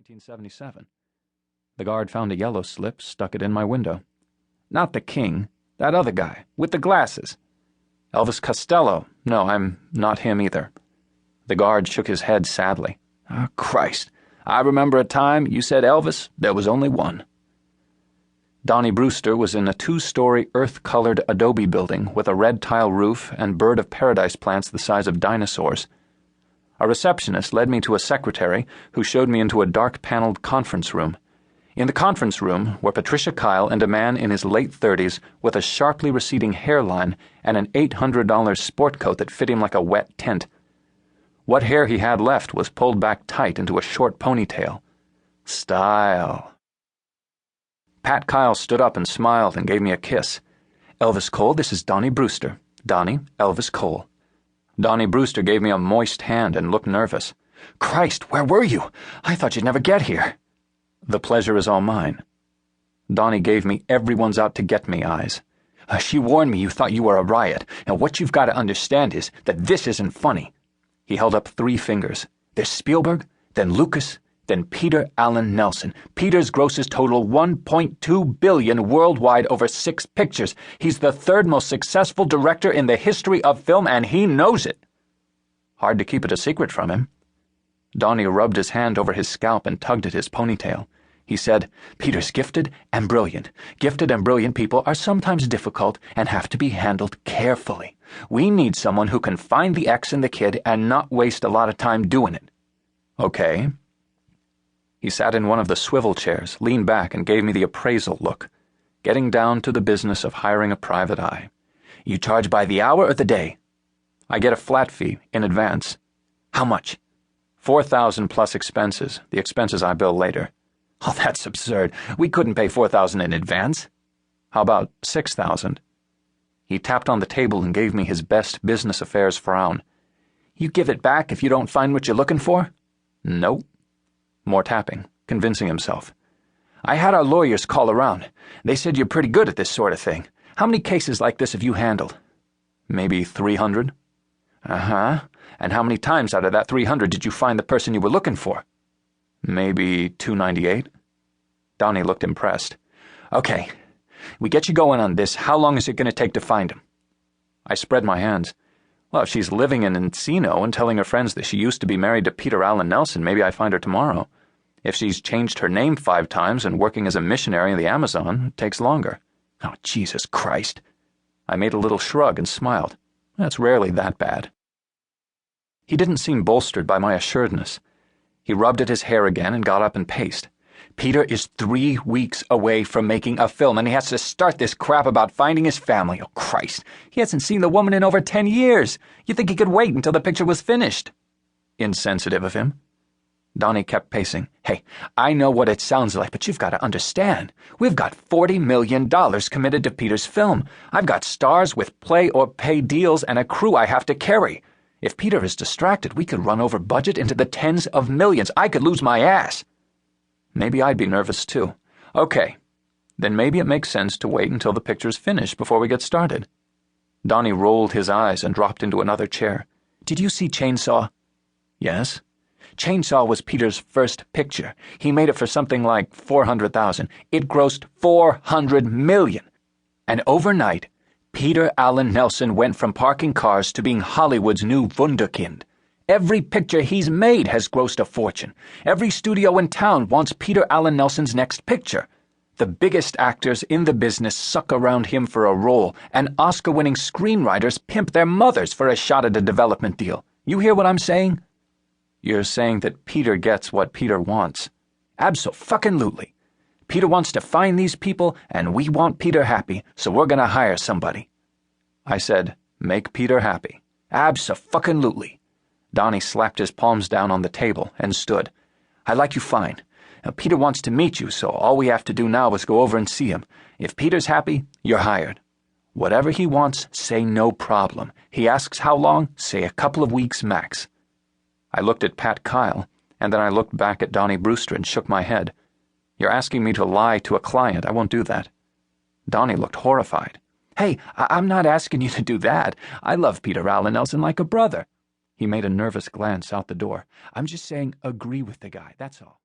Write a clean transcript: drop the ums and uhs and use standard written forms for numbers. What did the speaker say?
1977. The guard found a yellow slip, stuck it in my window. Not the king, that other guy, with the glasses. Elvis Costello. No, I'm not him either. The guard shook his head sadly. Oh, Christ. I remember a time you said Elvis, there was only one. Donnie Brewster was in a 2-story earth-colored adobe building with a red tile roof and bird of paradise plants the size of dinosaurs. A receptionist led me to a secretary who showed me into a dark-paneled conference room. In the conference room were Patricia Kyle and a man in his late 30s with a sharply receding hairline and an $800 sport coat that fit him like a wet tent. What hair he had left was pulled back tight into a short ponytail. Style. Pat Kyle stood up and smiled and gave me a kiss. Elvis Cole, this is Donnie Brewster. Donnie, Elvis Cole. Donnie Brewster gave me a moist hand and looked nervous. Christ, where were you? I thought you'd never get here. The pleasure is all mine. Donnie gave me everyone's out to get me eyes. She warned me you thought you were a riot, and what you've got to understand is that this isn't funny. He held up 3 fingers. There's Spielberg, then Lucas, then Peter Alan Nelsen. Peter's grosses total $1.2 billion worldwide over 6 pictures. He's the 3rd most successful director in the history of film, and he knows it. Hard to keep it a secret from him. Donnie rubbed his hand over his scalp and tugged at his ponytail. He said, Peter's gifted and brilliant. Gifted and brilliant people are sometimes difficult and have to be handled carefully. We need someone who can find the X in the kid and not waste a lot of time doing it. Okay. He sat in one of the swivel chairs, leaned back, and gave me the appraisal look, getting down to the business of hiring a private eye. You charge by the hour or the day? I get a flat fee in advance. How much? $4,000 plus expenses, the expenses I bill later. Oh, that's absurd. We couldn't pay $4,000 in advance. How about $6,000? He tapped on the table and gave me his best business affairs frown. You give it back if you don't find what you're looking for? Nope. More tapping, convincing himself. I had our lawyers call around. They said you're pretty good at this sort of thing. How many cases like this have you handled? Maybe 300. Uh-huh. And how many times out of that 300 did you find the person you were looking for? Maybe 298. Donnie looked impressed. Okay, we get you going on this. How long is it going to take to find him? I spread my hands. Well, if she's living in Encino and telling her friends that she used to be married to Peter Alan Nelsen, maybe I find her tomorrow. If she's changed her name 5 times and working as a missionary in the Amazon, it takes longer. Oh, Jesus Christ. I made a little shrug and smiled. That's rarely that bad. He didn't seem bolstered by my assuredness. He rubbed at his hair again and got up and paced. Peter is 3 weeks away from making a film, and he has to start this crap about finding his family. Oh, Christ. He hasn't seen the woman in over 10 years. You'd think he could wait until the picture was finished. Insensitive of him. Donnie kept pacing. Hey, I know what it sounds like, but you've got to understand. We've got $40 million committed to Peter's film. I've got stars with play-or-pay deals and a crew I have to carry. If Peter is distracted, we could run over budget into the tens of millions. I could lose my ass. Maybe I'd be nervous too. Okay, then maybe it makes sense to wait until the picture's finished before we get started. Donnie rolled his eyes and dropped into another chair. Did you see Chainsaw? Yes. Chainsaw was Peter's first picture. He made it for something like $400,000. It grossed $400 million. And overnight, Peter Alan Nelsen went from parking cars to being Hollywood's new wunderkind. Every picture he's made has grossed a fortune. Every studio in town wants Peter Alan Nelsen's next picture. The biggest actors in the business suck around him for a role, and Oscar-winning screenwriters pimp their mothers for a shot at a development deal. You hear what I'm saying? You're saying that Peter gets what Peter wants. Abso-fucking-lutely. Peter wants to find these people, and we want Peter happy, so we're going to hire somebody. I said, make Peter happy. Abso-fucking-lutely. Donnie slapped his palms down on the table and stood. I like you fine. Now, Peter wants to meet you, so all we have to do now is go over and see him. If Peter's happy, you're hired. Whatever he wants, say no problem. He asks how long, say a couple of weeks max. I looked at Pat Kyle, and then I looked back at Donnie Brewster and shook my head. You're asking me to lie to a client. I won't do that. Donnie looked horrified. Hey, I'm not asking you to do that. I love Peter Alan Nelsen like a brother. He made a nervous glance out the door. I'm just saying agree with the guy, that's all.